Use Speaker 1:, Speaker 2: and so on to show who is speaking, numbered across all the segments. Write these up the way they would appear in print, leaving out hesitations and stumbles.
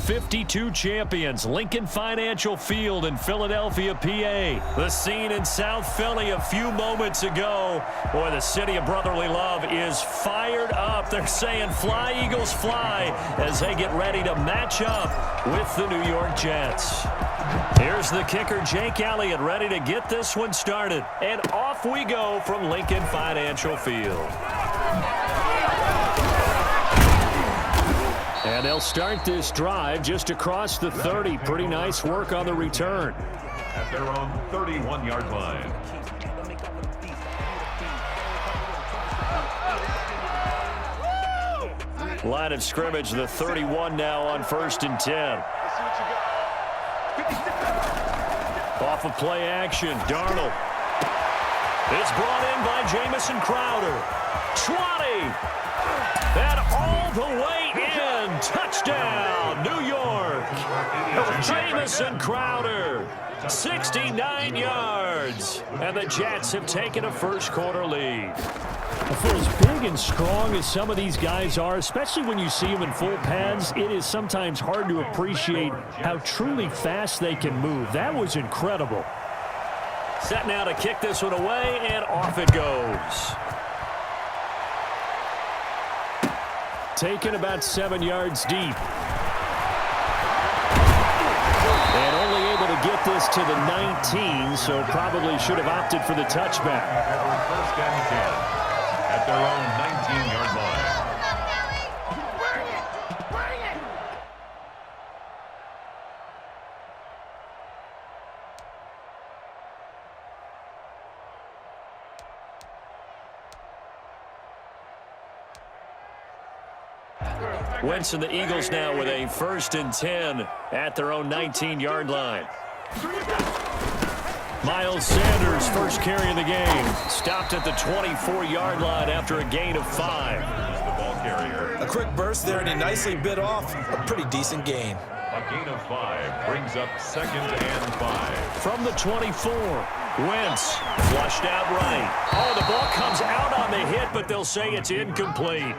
Speaker 1: 52 champions, Lincoln Financial Field in Philadelphia, PA. The scene in South Philly a few moments ago. Boy, the city of brotherly love is fired up. They're saying fly, Eagles, fly, as they get ready to match up with the New York Jets. Here's the kicker, Jake Elliott, ready to get this one started. And off we go from Lincoln Financial Field. And they'll start this drive just across the 30. Pretty nice work on the return.
Speaker 2: At their own 31-yard line.
Speaker 1: Line of scrimmage, the 31 now on 1st and 10. Off of play action, Darnold. It's brought in by Jamison Crowder. 20. And all the way in. Touchdown, New York. Jamison Crowder. 69 yards. And the Jets have taken a first-quarter lead. For as big and strong as some of these guys are, especially when you see them in full pads, it is sometimes hard to appreciate how truly fast they can move. That was incredible. Set now to kick this one away, and off it goes. Taken about 7 yards deep. And only able to get this to the 19, so probably should have opted for the touchback.
Speaker 2: First and 10 at their own 19-yard line.
Speaker 1: Wentz and the Eagles now with a 1st and 10 at their own 19-yard line. Miles Sanders, first carry of the game. Stopped at the 24-yard line after a gain of 5.
Speaker 2: The ball carrier.
Speaker 3: A quick burst there, and he nicely bit off a pretty decent gain.
Speaker 2: A gain of 5 brings up 2nd and 5.
Speaker 1: From the 24, Wentz flushed out right. Oh, the ball comes out on the hit, but they'll say it's incomplete.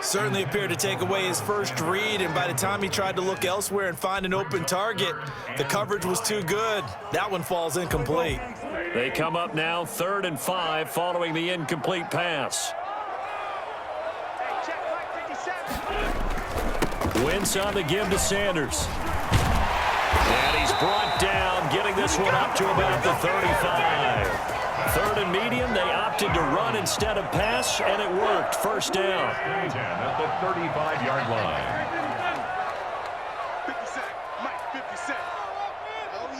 Speaker 3: Certainly appeared to take away his first read, and by the time he tried to look elsewhere and find an open target, the coverage was too good. That one falls incomplete.
Speaker 1: They come up now 3rd and 5 following the incomplete pass. Wentz on the give to Sanders. And he's brought down, getting this one up to about the 35. 3rd and medium, they opted to run instead of pass, and it worked. First down.
Speaker 2: 10 at the 35-yard line.
Speaker 4: 50 Cent, Mike, 50 Cent. Oh,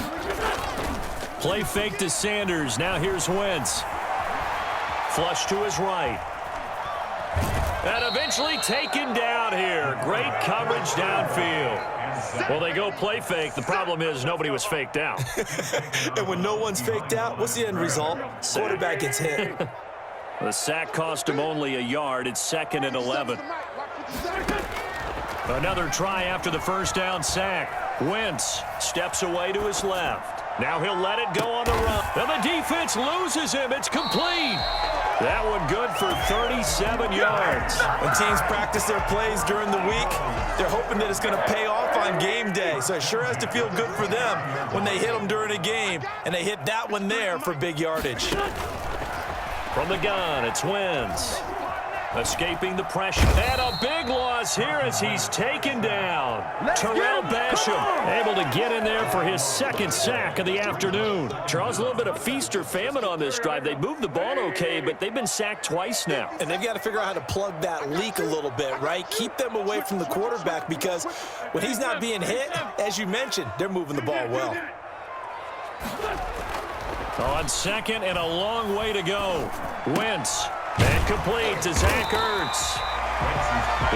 Speaker 4: yeah.
Speaker 1: Play fake to Sanders. Now here's Wentz. Flush to his right. And eventually taken down here. Great coverage downfield. Well, they go play fake. The problem is nobody was faked out.
Speaker 3: And when no one's faked out, what's the end result? Quarterback gets hit.
Speaker 1: The sack cost him only a yard. It's 2nd and 11. Another try after the first down sack. Wentz steps away to his left. Now he'll let it go on the run. And the defense loses him. It's complete. That one good for 37 yards.
Speaker 3: When teams practice their plays during the week, they're hoping that it's going to pay off on game day. So it sure has to feel good for them when they hit them during a game. And they hit that one there for big yardage.
Speaker 1: From the gun, it's Wentz. Escaping the pressure. And a big loss here as he's taken down. Terrell Basham able to get in there for his 2nd sack of the afternoon. Charles, a little bit of feast or famine on this drive. They moved the ball okay, but they've been sacked twice now.
Speaker 3: And they've got to figure out how to plug that leak a little bit, right? Keep them away from the quarterback, because when he's not being hit, as you mentioned, they're moving the ball well.
Speaker 1: On 2nd and a long way to go. Wentz. And complete to Zach Ertz.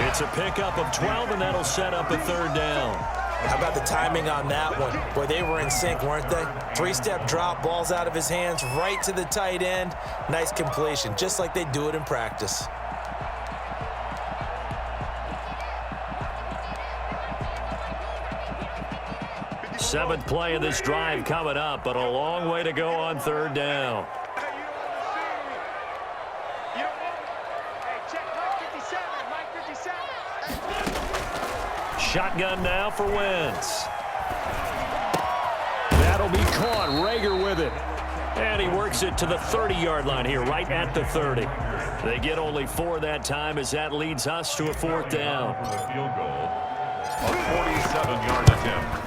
Speaker 1: It's a pickup of 12, and that'll set up a 3rd down.
Speaker 3: How about the timing on that one? Boy, they were in sync, weren't they? 3-step drop, balls out of his hands, right to the tight end. Nice completion, just like they do it in practice.
Speaker 1: Seventh play of this drive coming up, but a long way to go on 3rd down. Shotgun now for Wentz. That'll be caught. Rager with it. And he works it to the 30-yard line here, right at the 30. They get only 4 that time as that leads us to a 4th down.
Speaker 2: Field goal, a 47-yard attempt.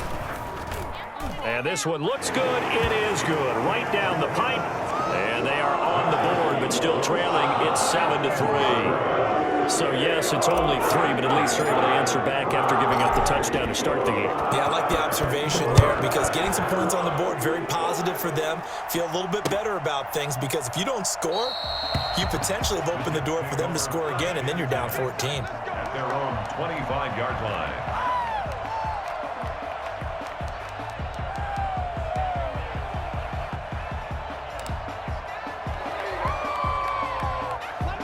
Speaker 1: And this one looks good. It is good. Right down the pipe. And they are on the board, but still trailing. It's 7-3. So, yes, it's only 3, but at least they're able to answer back after giving up the touchdown to start the game.
Speaker 3: Yeah, I like the observation there because getting some points on the board, very positive for them. Feel a little bit better about things because if you don't score, you potentially have opened the door for them to score again, and then you're down 14.
Speaker 2: At their own 25-yard line.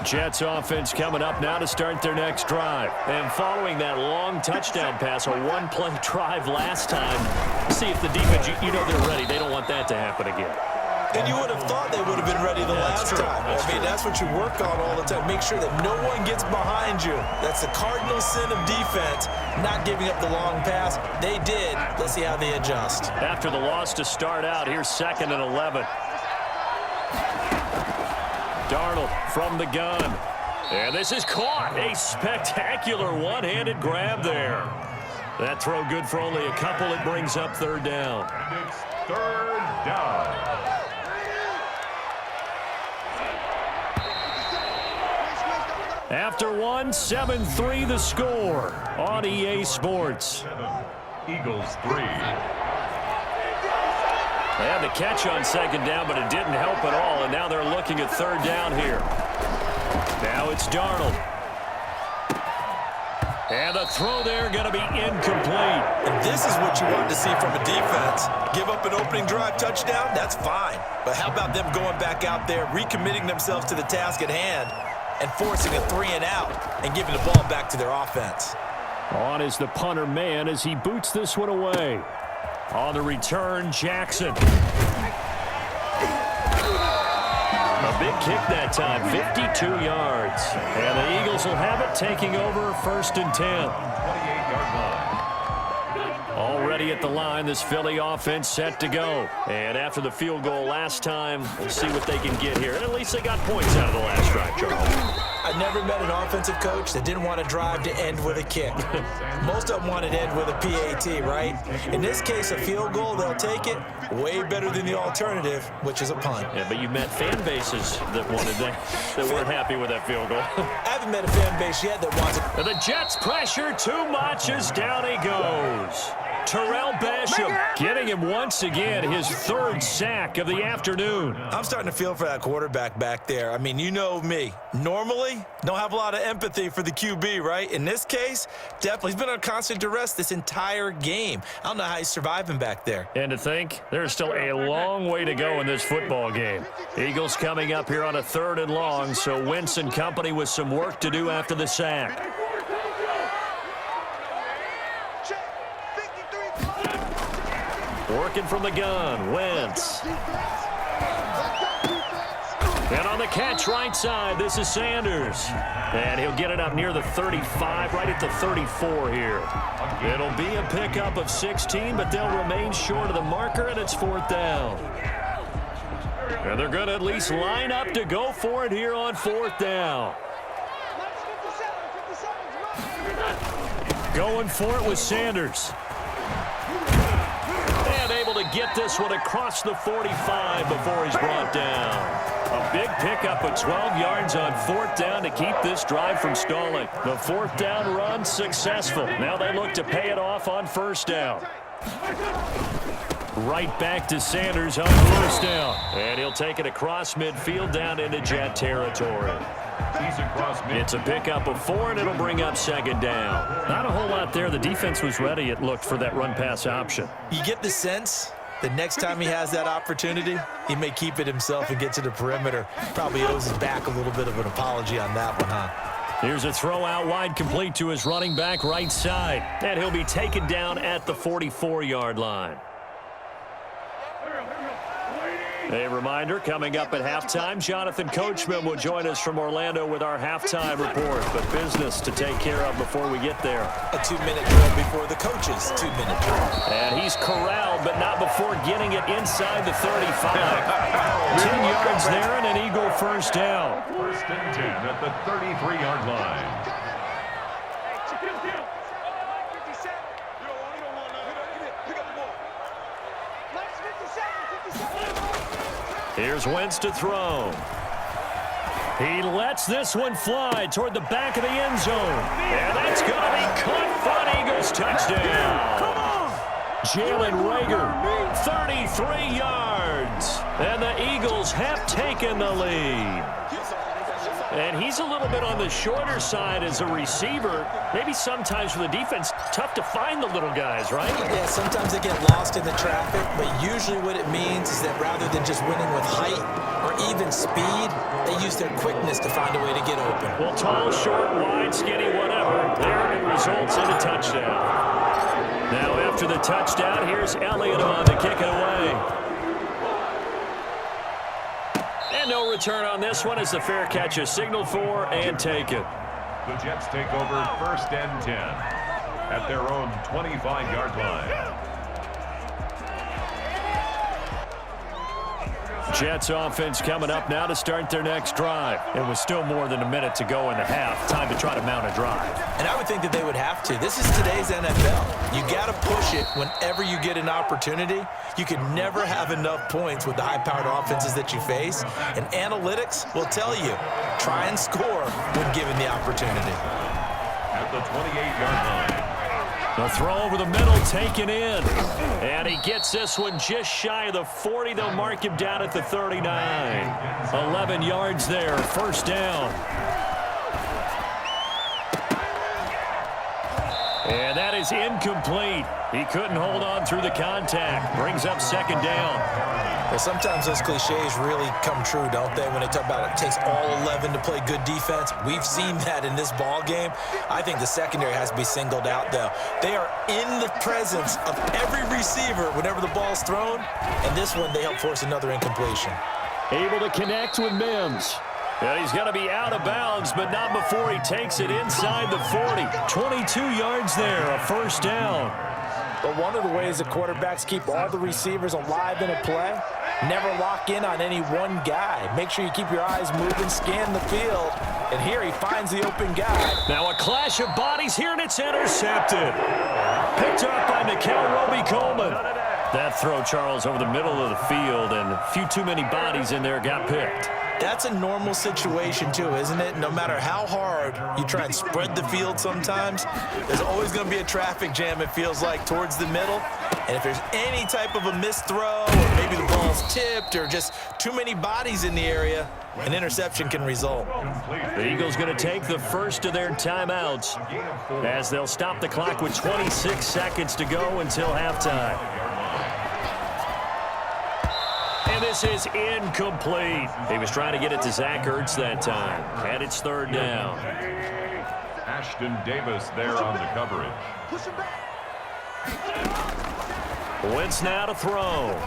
Speaker 1: Jets offense coming up now to start their next drive. And following that long touchdown pass, a one-play drive last time, see if the defense, you know they're ready. They don't want that to happen again.
Speaker 3: And you would have thought they would have been ready the last time. I mean, that's what you work on all the time. Make sure that no one gets behind you. That's the cardinal sin of defense, not giving up the long pass. They did. Let's see how they adjust.
Speaker 1: After the loss to start out, here's 2nd and 11. Darnold from the gun. And this is caught. A spectacular one-handed grab there. That throw good for only a couple. It brings up 3rd down.
Speaker 2: And it's 3rd down.
Speaker 1: After 7-3 the score on EA Sports.
Speaker 2: Eagles 3.
Speaker 1: They had the catch on 2nd down, but it didn't help at all, and now they're looking at 3rd down here. Now it's Darnold. And the throw there going to be incomplete.
Speaker 3: And this is what you want to see from a defense. Give up an opening drive touchdown, that's fine. But how about them going back out there, recommitting themselves to the task at hand, and forcing a 3-and-out and giving the ball back to their offense.
Speaker 1: On is the punter man as he boots this one away. On the return, Jackson. A big kick that time, 52 yards. And the Eagles will have it, taking over 1st and 10.
Speaker 2: 28-yard line.
Speaker 1: Already at the line, this Philly offense set to go. And after the field goal last time, we'll see what they can get here. And at least they got points out of the last drive, Charles.
Speaker 3: I never met an offensive coach that didn't want a drive to end with a kick. Most of them want it to end with a PAT, right? In this case, a field goal, they'll take it. Way better than the alternative, which is a punt.
Speaker 1: Yeah, but you met fan bases that wanted that weren't happy with that field goal.
Speaker 3: I haven't met a fan base yet that wants it.
Speaker 1: And the Jets pressure too much as down he goes. Terrell Basham getting him once again his 3rd sack of the afternoon.
Speaker 3: I'm starting to feel for that quarterback back there. I mean, you know me. Normally, don't have a lot of empathy for the QB, right? In this case, definitely. He's been on constant duress this entire game. I don't know how he's surviving back there.
Speaker 1: And to think, there's still a long way to go in this football game. Eagles coming up here on a 3rd and long, so Wentz and company with some work to do after the sack. Working from the gun, Wentz. And on the catch right side, this is Sanders. And he'll get it up near the 35, right at the 34 here. It'll be a pickup of 16, but they'll remain short of the marker, and it's 4th down. And they're going to at least line up to go for it here on 4th down. Going for it with Sanders. And able to get this one across the 45 before he's brought down. A big pickup of 12 yards on 4th down to keep this drive from stalling. The 4th down run successful. Now they look to pay it off on 1st down. Right back to Sanders on 1st down. And he'll take it across midfield down into Jet territory. It's a pickup of 4, and it'll bring up 2nd down. Not a whole lot there. The defense was ready, it looked, for that run-pass option.
Speaker 3: You get the sense the next time he has that opportunity, he may keep it himself and get to the perimeter. Probably owes his back a little bit of an apology on that one, huh?
Speaker 1: Here's a throw out wide complete to his running back right side. And he'll be taken down at the 44-yard line. A reminder, coming up at halftime, Jonathan Coachman will join us from Orlando with our halftime report. But business to take care of before we get there.
Speaker 3: A 2-minute drill before the coach's 2-minute drill.
Speaker 1: And he's corralled, but not before getting it inside the 35. 10 yards there and an Eagle first down.
Speaker 2: First and 10 at the 33-yard line.
Speaker 1: Here's Wentz to throw. He lets this one fly toward the back of the end zone. And that's going to be caught for an Eagles touchdown. Come on. Jalen Reagor, 33 yards. And the Eagles have taken the lead. And he's a little bit on the shorter side as a receiver. Maybe sometimes for the defense, tough to find the little guys, right?
Speaker 3: Yeah, sometimes they get lost in the traffic, but usually what it means is that rather than just winning with height or even speed, they use their quickness to find a way to get open.
Speaker 1: Well, tall, short, wide, skinny, whatever. There it results in a touchdown. Now after the touchdown, here's Elliott on to kick it away. And no return on this one as the fair catch is signaled for and taken.
Speaker 2: The Jets take over first and 10 at their own 25-yard line.
Speaker 1: Jets offense coming up now to start their next drive. It was still more than a minute to go in the half. Time to try to mount a drive.
Speaker 3: And I would think that they would have to. This is today's NFL. You got to push it whenever you get an opportunity. You can never have enough points with the high-powered offenses that you face. And analytics will tell you, try and score when given the opportunity.
Speaker 2: At the 28-yard line.
Speaker 1: The throw over the middle taken in. And he gets this one just shy of the 40. They'll mark him down at the 39. 11 yards there, first down. And that is incomplete. He couldn't hold on through the contact. Brings up second down.
Speaker 3: Well, sometimes those cliches really come true, don't they? When they talk about it takes all 11 to play good defense. We've seen that in this ball game. I think the secondary has to be singled out, though. They are in the presence of every receiver whenever the ball's thrown. And this one, they help force another incompletion.
Speaker 1: Able to connect with Mims. And he's going to be out of bounds, but not before he takes it inside the 40. 22 yards there, a first down.
Speaker 4: But one of the ways the quarterbacks keep all the receivers alive in a play, never lock in on any one guy. Make sure you keep your eyes moving, scan the field, and here he finds the open guy.
Speaker 1: Now a clash of bodies here, and it's intercepted. Picked up by Nikel Roby-Coleman. That throw, Charles, over the middle of the field, and a few too many bodies in there got picked.
Speaker 3: That's a normal situation, too, isn't it? No matter how hard you try and spread the field sometimes, there's always going to be a traffic jam, it feels like, towards the middle. And if there's any type of a missed throw, or maybe the ball's tipped, or just too many bodies in the area, an interception can result.
Speaker 1: The Eagles going to take the first of their timeouts as they'll stop the clock with 26 seconds to go until halftime. And this is incomplete. He was trying to get it to Zach Ertz that time. And it's third down.
Speaker 2: Ashton Davis there on the coverage.
Speaker 1: Wentz now to throw.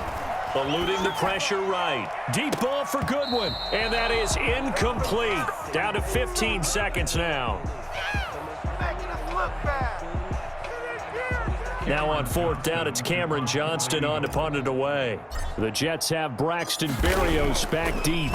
Speaker 1: Eluding the pressure right. Deep ball for Goodwin. And that is incomplete. Down to 15 seconds now. Now on fourth down, it's Cameron Johnston on to punt it away. The Jets have Braxton Berrios back deep.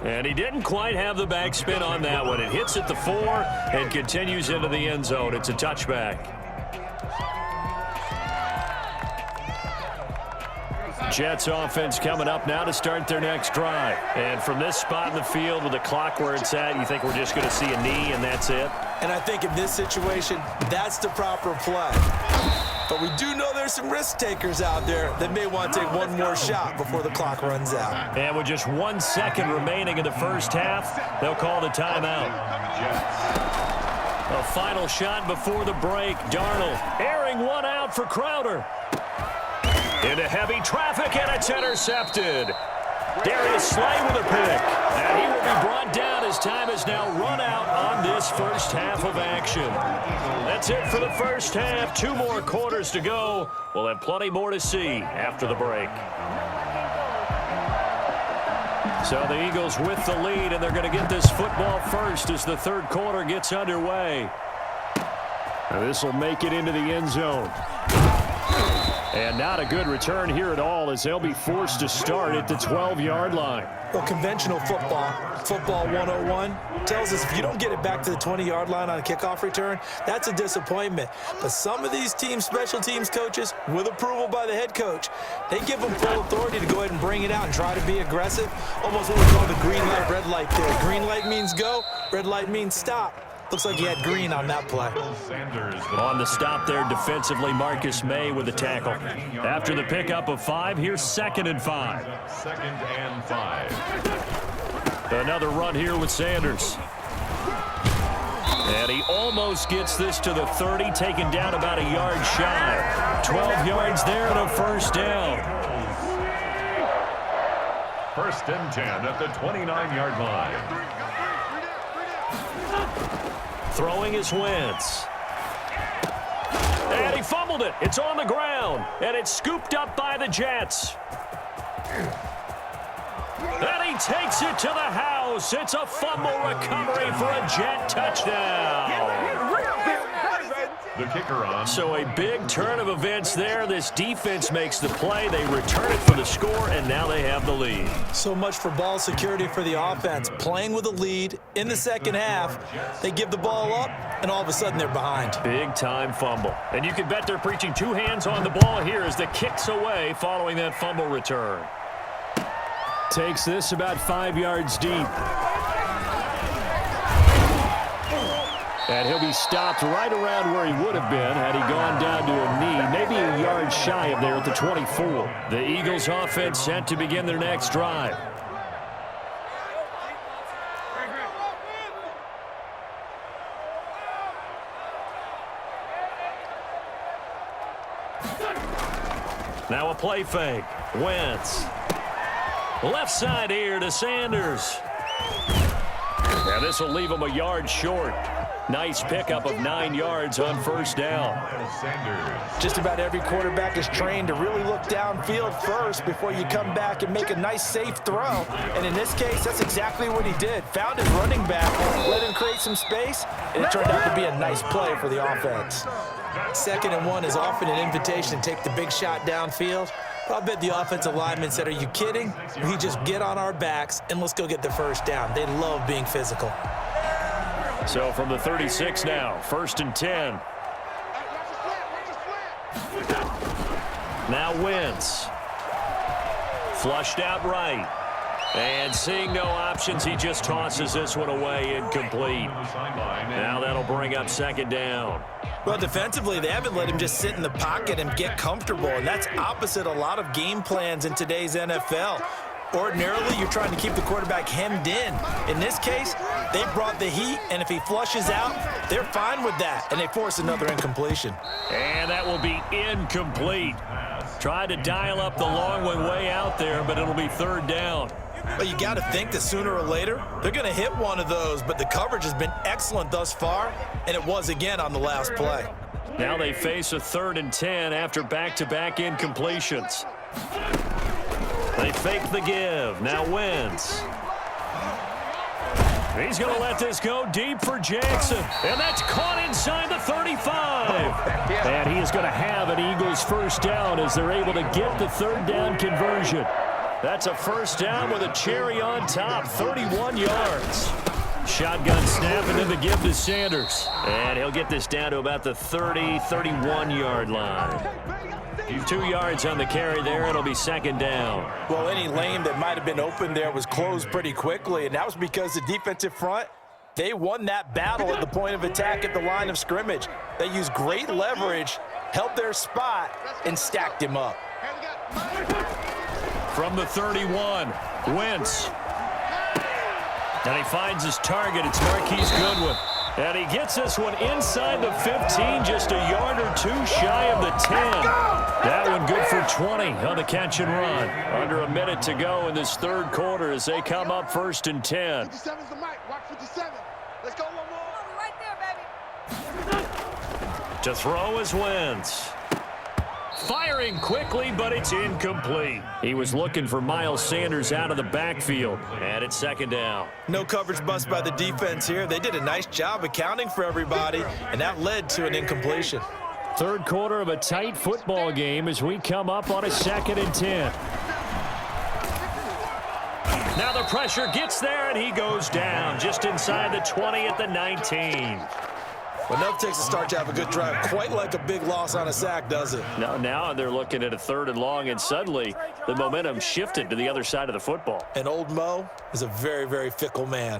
Speaker 1: And he didn't quite have the backspin on that one. It hits at the 4 and continues into the end zone. It's a touchback. Jets offense coming up now to start their next drive. And from this spot in the field with the clock where it's at, you think we're just going to see a knee and that's it?
Speaker 3: And I think in this situation, that's the proper play. But we do know there's some risk takers out there that may want to take one more shot before the clock runs out.
Speaker 1: And with just 1 second remaining in the first half, they'll call the timeout. A final shot before the break. Darnold airing one out for Crowder. Into heavy traffic, and it's intercepted. Darius Slay with a pick. And he will be brought down as time has now run out on this first half of action. That's it for the first half. 2 more quarters to go. We'll have plenty more to see after the break. So the Eagles with the lead, and they're going to get this football first as the third quarter gets underway. This will make it into the end zone. And not a good return here at all as they'll be forced to start at the 12-yard line.
Speaker 3: Well, conventional football 101, tells us if you don't get it back to the 20-yard line on a kickoff return, that's a disappointment. But some of these special teams coaches, with approval by the head coach, they give them full authority to go ahead and bring it out and try to be aggressive. Almost what we call the green light, red light there. Green light means go, red light means stop. Looks like he had green on that play.
Speaker 1: On the stop there defensively, Marcus May with the tackle. After the pickup of 5, here's 2nd and 5.
Speaker 2: 2nd and 5.
Speaker 1: Another run here with Sanders. And he almost gets this to the 30, taken down about a yard shy. 12 yards there and a first down.
Speaker 2: 1st and 10 at the 29-yard line.
Speaker 1: Throwing is Wentz. And he fumbled it. It's on the ground. And it's scooped up by the Jets. And he takes it to the house. It's a fumble recovery for a Jet touchdown.
Speaker 2: The kicker on.
Speaker 1: So a big turn of events there. This defense makes the play. They return it for the score, and now they have the lead.
Speaker 3: So much for ball security for the offense. Playing with a lead in the second half, they give the ball up, and all of a sudden they're behind.
Speaker 1: Big-time fumble. And you can bet they're preaching 2 hands on the ball here as the kick's away following that fumble return. Takes this about 5 yards deep. And he'll be stopped right around where he would have been had he gone down to a knee, maybe a yard shy of there at the 24. The Eagles offense set to begin their next drive. Now a play fake. Wentz. Left side here to Sanders. Now this will leave him a yard short. Nice pickup of 9 yards on first down.
Speaker 4: Just about every quarterback is trained to really look downfield first before you come back and make a nice, safe throw. And in this case, that's exactly what he did. Found his running back, let him create some space, and it turned out to be a nice play for the offense.
Speaker 3: 2nd and 1 is often an invitation to take the big shot downfield. But I bet the offensive linemen said, are you kidding? We just get on our backs and let's go get the first down. They love being physical.
Speaker 1: So from the 36 now, 1st and 10. Now Wentz. Flushed out right. And seeing no options, he just tosses this one away, incomplete. Now that'll bring up 2nd down.
Speaker 3: Well, defensively, they haven't let him just sit in the pocket and get comfortable, and that's opposite a lot of game plans in today's NFL. Ordinarily, you're trying to keep the quarterback hemmed in. In this case, they brought the heat, and if he flushes out, they're fine with that, and they force another incompletion.
Speaker 1: And that will be incomplete. Tried to dial up the long one way out there, but it'll be 3rd down.
Speaker 3: But you got to think that sooner or later, they're going to hit one of those, but the coverage has been excellent thus far, and it was again on the last play.
Speaker 1: Now they face a 3rd and 10 after back-to-back incompletions. They fake the give. Now Wentz. He's going to let this go deep for Jackson. And that's caught inside the 35. And he is going to have an Eagles first down as they're able to get the 3rd down conversion. That's a first down with a cherry on top, 31 yards. Shotgun snap and then the give to Sanders. And he'll get this down to about the 30, 31-yard line. 2 yards on the carry there. It'll be 2nd down.
Speaker 4: Well, any lane that might have been open there was closed pretty quickly, and that was because the defensive front, they won that battle at the point of attack at the line of scrimmage. They used great leverage, held their spot, and stacked him up.
Speaker 1: From the 31, Wentz. And he finds his target. It's Marquise Goodwin. And he gets this one inside the 15, just a yard or two shy of the 10. That one good for 20 on the catch and run. Under a minute to go in this third quarter as they come up 1st and 10.
Speaker 5: 57's the mic. Watch 57. Let's go one more.
Speaker 6: Right there, baby.
Speaker 1: To throw is Wentz. Firing quickly, but it's incomplete. He was looking for Miles Sanders out of the backfield. And it's 2nd down.
Speaker 3: No coverage bust by the defense here. They did a nice job accounting for everybody, and that led to an incompletion.
Speaker 1: Third quarter of a tight football game as we come up on a 2nd and 10. Now the pressure gets there, and he goes down just inside the 20 at the 19.
Speaker 3: Well, enough takes a start to have a good drive. Quite like a big loss on a sack, does it?
Speaker 1: Now they're looking at a 3rd and long, and suddenly the momentum shifted to the other side of the football.
Speaker 3: And old Mo is a very, very fickle man.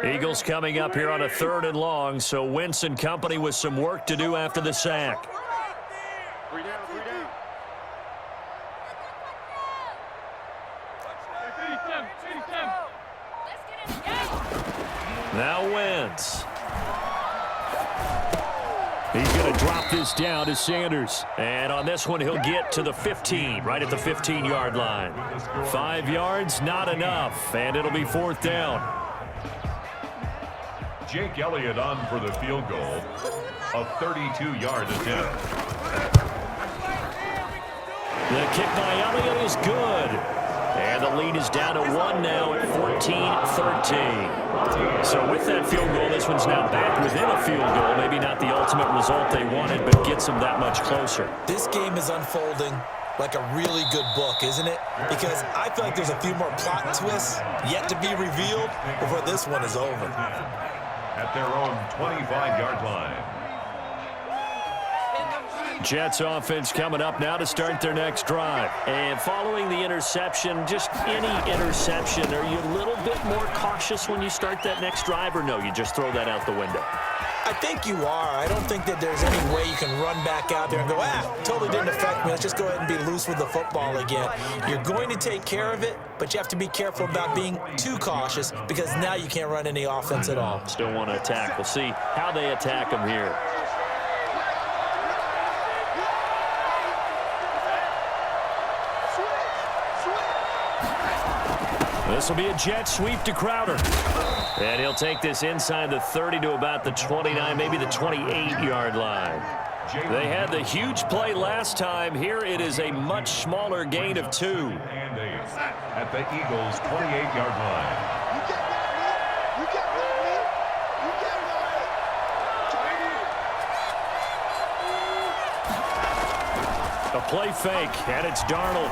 Speaker 1: Eagles coming up here on a 3rd and long, so Wentz and company with some work to do after the sack.
Speaker 5: Three down.
Speaker 1: Now Wentz. He's going to drop this down to Sanders. And on this one, he'll get to the 15, right at the 15-yard line. 5 yards, not enough, and it'll be 4th down.
Speaker 2: Jake Elliott on for the field goal. A 32-yard attempt.
Speaker 1: The kick by Elliott is good. And the lead is down to 1 now at 14-13. So with that field goal, this one's now back within a field goal. Maybe not the ultimate result they wanted, but gets them that much closer.
Speaker 3: This game is unfolding like a really good book, isn't it? Because I feel like there's a few more plot twists yet to be revealed before this one is over.
Speaker 2: At their own 25-yard line.
Speaker 1: Jets offense coming up now to start their next drive. And following the interception, just any interception, are you a little bit more cautious when you start that next drive, or no, you just throw that out the window?
Speaker 3: I think you are. I don't think that there's any way you can run back out there and go, totally didn't affect me. Let's just go ahead and be loose with the football again. You're going to take care of it, but you have to be careful about being too cautious because now you can't run any offense at all.
Speaker 1: Still want to attack. We'll see how they attack them here. This will be a jet sweep to Crowder. And he'll take this inside the 30 to about the 29, maybe the 28-yard line. They had the huge play last time. Here it is a much smaller gain of 2.
Speaker 2: And 8 at the Eagles' 28-yard line.
Speaker 5: You got
Speaker 1: A play fake, and it's Darnold.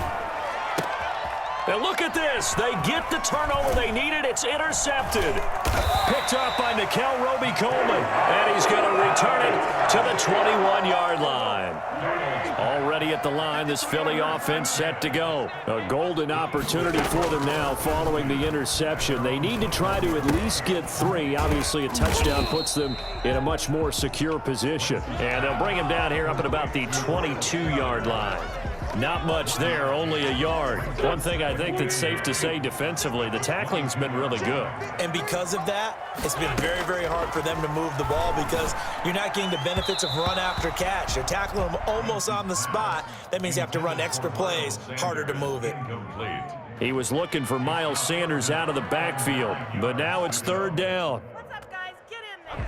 Speaker 1: And look at this. They get the turnover they needed. It's intercepted. Picked up by Nickel Roby-Coleman. And he's going to return it to the 21-yard line. Already at the line, this Philly offense set to go. A golden opportunity for them now following the interception. They need to try to at least get 3. Obviously, a touchdown puts them in a much more secure position. And they'll bring him down here up at about the 22-yard line. Not much there, only a yard. One thing I think that's safe to say defensively, the tackling's been really good.
Speaker 3: And because of that, it's been very, very hard for them to move the ball because you're not getting the benefits of run after catch. You're tackling them almost on the spot. That means you have to run extra plays, harder to move it.
Speaker 1: He was looking for Miles Sanders out of the backfield, but now it's 3rd down.
Speaker 6: What's up, guys? Get in there.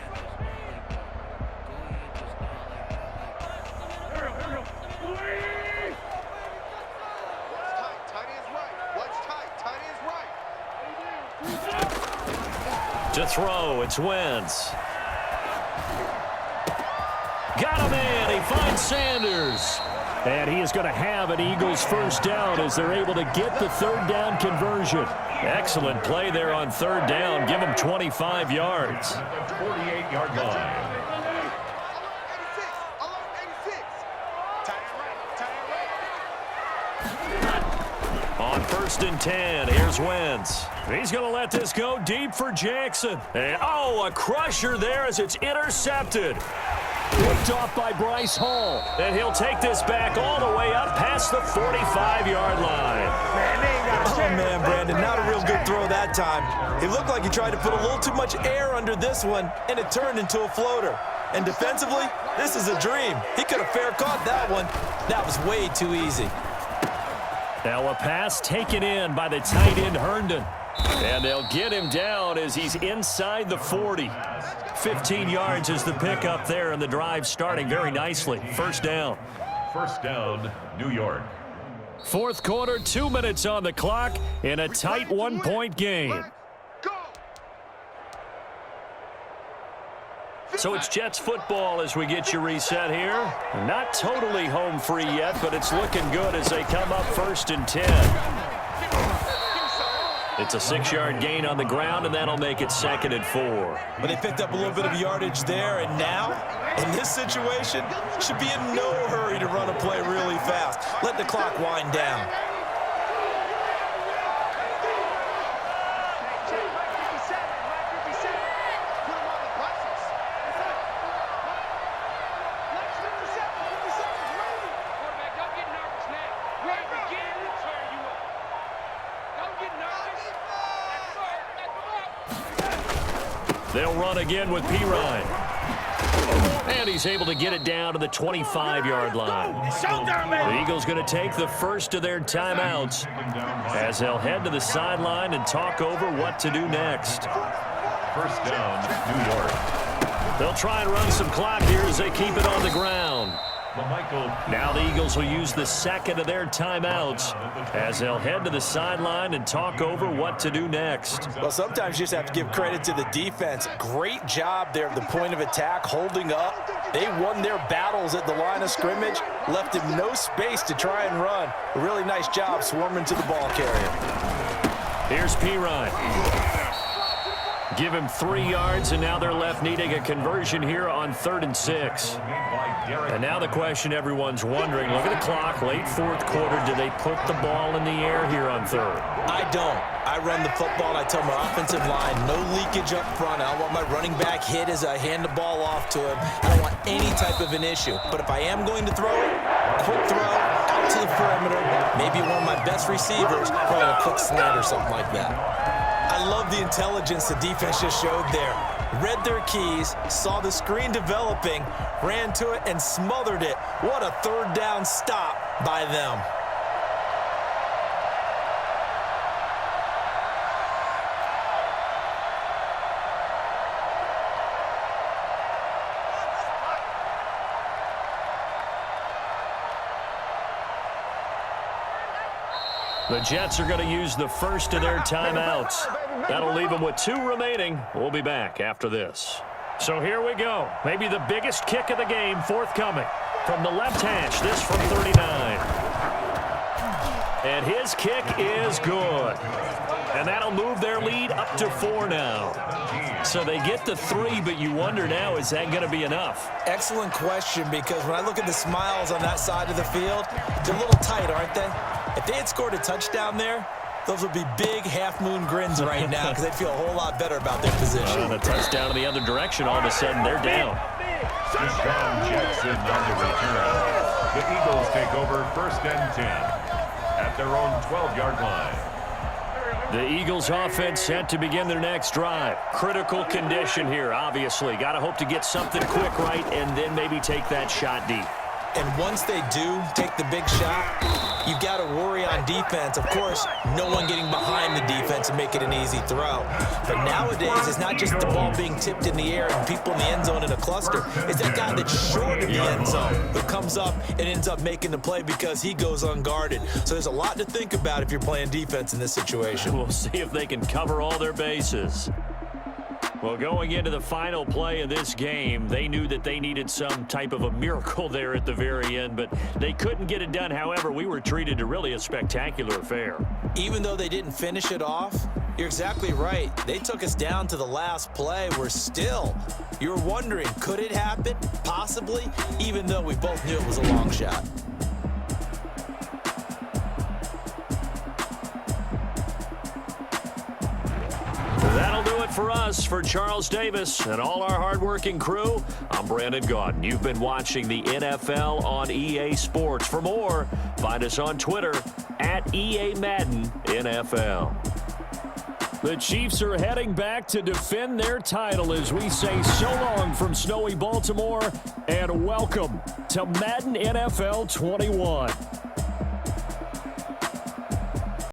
Speaker 1: To throw, it's Wentz. Got him in. He finds Sanders. And he is going to have an Eagles 1st down as they're able to get the 3rd down conversion. Excellent play there on 3rd down. Give him 25 yards.
Speaker 2: 48-yard line.
Speaker 1: On 1st and 10, here's Wentz. He's going to let this go deep for Jackson. And, a crusher there as it's intercepted. Picked off by Bryce Hall. And he'll take this back all the way up past the 45-yard line.
Speaker 5: Man, they ain't
Speaker 3: Oh, man, Brandon, not a real good throw that time. It looked like he tried to put a little too much air under this one, and it turned into a floater. And defensively, this is a dream. He could have fair caught that one. That was way too easy.
Speaker 1: Now a pass taken in by the tight end Herndon. And they'll get him down as he's inside the 40. 15 yards is the pickup there, and the drive starting very nicely. First down.
Speaker 2: First down, New York.
Speaker 1: Fourth quarter, 2 minutes on the clock in a tight one-point game. So it's Jets football as we get you reset here. Not totally home free yet, but it's looking good as they come up 1st and 10. It's a 6-yard gain on the ground, and that'll make it 2nd and 4.
Speaker 3: But they picked up a little bit of yardage there, and now, in this situation, should be in no hurry to run a play really fast. Let the clock wind down.
Speaker 1: They'll run again with Pirine. And he's able to get it down to the 25-yard line. The Eagles going to take the first of their timeouts as they'll head to the sideline and talk over what to do next.
Speaker 2: First down, New York.
Speaker 1: They'll try and run some clock here as they keep it on the ground. Now the Eagles will use the second of their timeouts as they'll head to the sideline and talk over what to do next.
Speaker 4: Well, sometimes you just have to give credit to the defense. Great job there at the point of attack, holding up. They won their battles at the line of scrimmage, left him no space to try and run. A really nice job swarming to the ball carrier.
Speaker 1: Here's Pirine. Give him 3 yards, and now they're left needing a conversion here on 3rd and 6. And now the question everyone's wondering, look at the clock, late 4th quarter, do they put the ball in the air here on 3rd?
Speaker 3: I don't. I run the football, and I tell my offensive line, no leakage up front. I don't want my running back hit as I hand the ball off to him. I don't want any type of an issue. But if I am going to throw it, quick throw, out to the perimeter, maybe one of my best receivers, probably a quick slant or something like that. I love the intelligence the defense just showed there. Read their keys, saw the screen developing, ran to it, and smothered it. What a 3rd down stop by them.
Speaker 1: The Jets are going to use the first of their timeouts. That'll leave them with 2 remaining. We'll be back after this. So here we go. Maybe the biggest kick of the game forthcoming. From the left hash, this from 39. And his kick is good. And that'll move their lead up to 4 now. So they get to 3, but you wonder now, is that going to be enough?
Speaker 3: Excellent question, because when I look at the smiles on that side of the field, they're a little tight, aren't they? If they had scored a touchdown there, those would be big half-moon grins right now because they'd feel a whole lot better about their position.
Speaker 1: And a touchdown in the other direction, all of a sudden they're down.
Speaker 2: Deshaun Jackson on the return. The Eagles take over 1st and 10 at their own 12-yard line.
Speaker 1: The Eagles offense set to begin their next drive. Critical condition here, obviously. Got to hope to get something quick right and then maybe take that shot deep.
Speaker 3: And once they do take the big shot, you've got to worry on defense. Of course, no one getting behind the defense and make it an easy throw. But nowadays, it's not just the ball being tipped in the air and people in the end zone in a cluster. It's that guy that's short in the end zone who comes up and ends up making the play because he goes unguarded. So there's a lot to think about if you're playing defense in this situation.
Speaker 1: We'll see if they can cover all their bases. Well, going into the final play of this game, they knew that they needed some type of a miracle there at the very end, but they couldn't get it done. However, we were treated to really a spectacular affair.
Speaker 3: Even though they didn't finish it off, you're exactly right. They took us down to the last play. We're still, you're wondering, could it happen? Possibly, even though we both knew it was a long shot.
Speaker 1: for us. For Charles Davis and all our hardworking crew, I'm Brandon Gaudin. You've been watching the NFL on EA Sports. For more, find us on Twitter at EA Madden NFL. The Chiefs are heading back to defend their title as we say so long from snowy Baltimore and welcome to Madden NFL 21.